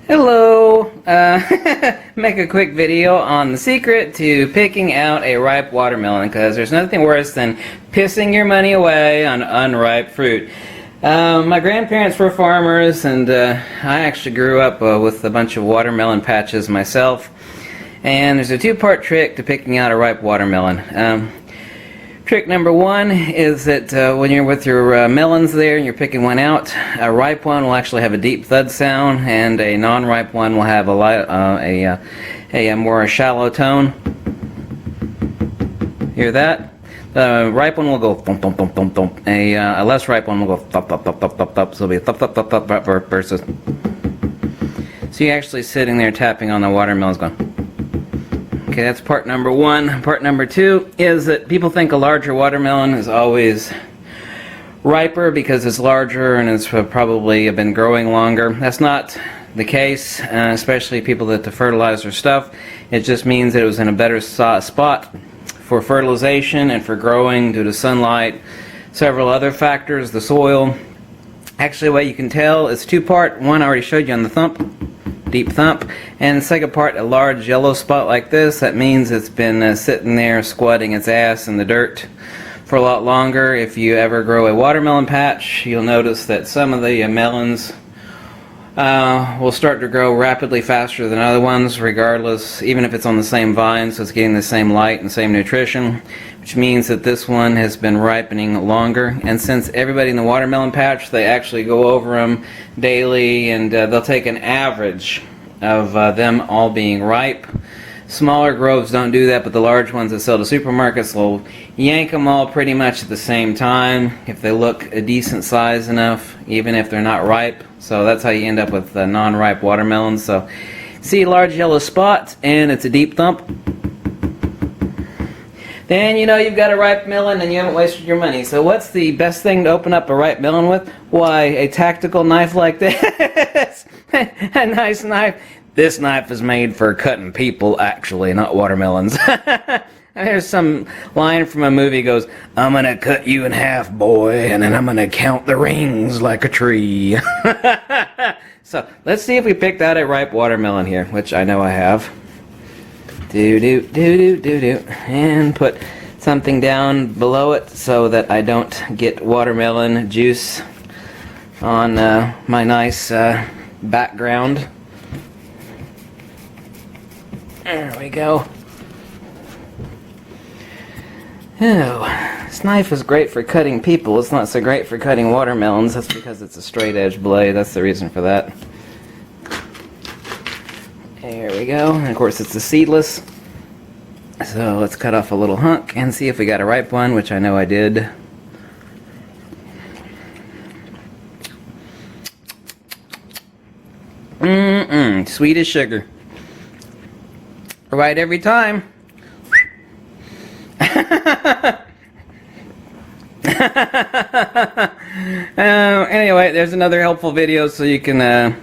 Hello! Make a quick video on the secret to picking out a ripe watermelon, because there's nothing worse than pissing your money away on unripe fruit. My grandparents were farmers, and I actually grew up with a bunch of watermelon patches myself. And there's a two-part trick to picking out a ripe watermelon. Trick number one is that when you're with your melons there and you're picking one out, a ripe one will actually have a deep thud sound, and a non-ripe one will have a more shallow tone. Hear that? The ripe one will go thump thump thump thump thump. A less ripe one will go thump thump thump thump thump thump. So it'll be thump thump thump thump versus. So you're actually sitting there tapping on the watermelons going. Okay, that's part number one. Part number two is that people think a larger watermelon is always riper because it's larger and it's probably been growing longer. That's not the case, especially people that fertilize their stuff. It just means that it was in a better spot for fertilization and for growing due to sunlight, several other factors, the soil. Actually, what you can tell is two-part. One I already showed you on the thump. Deep thump, and the second part, a large yellow spot like this. That means it's been sitting there squatting its ass in the dirt for a lot longer. If you ever grow a watermelon patch, you'll notice that some of the melons will start to grow rapidly faster than other ones, regardless, even if it's on the same vine, so it's getting the same light and same nutrition, which means that this one has been ripening longer. And since everybody in the watermelon patch, they actually go over them daily, and they'll take an average of them all being ripe. Smaller groves don't do that, but the large ones that sell to supermarkets will yank them all pretty much at the same time if they look a decent size enough, even if they're not ripe. So that's how you end up with non-ripe watermelons. So see large yellow spots, and it's a deep thump. Then you know you've got a ripe melon and you haven't wasted your money. So what's the best thing to open up a ripe melon with? Why, a tactical knife like this. A nice knife. This knife is made for cutting people, actually, not watermelons. There's some line from a movie goes, "I'm gonna cut you in half, boy, and then I'm gonna count the rings like a tree." So let's see if we picked out a ripe watermelon here, which I know I have. And put something down below it so that I don't get watermelon juice on my nice background. There we go. Oh, this knife is great for cutting people. It's not so great for cutting watermelons. That's because it's a straight edge blade. That's the reason for that. There we go. And of course it's a seedless. So let's cut off a little hunk and see if we got a ripe one, which I know I did. Sweet as sugar. Right every time. Anyway, there's another helpful video so you can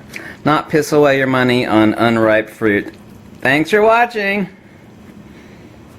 not piss away your money on unripe fruit. Thanks for watching.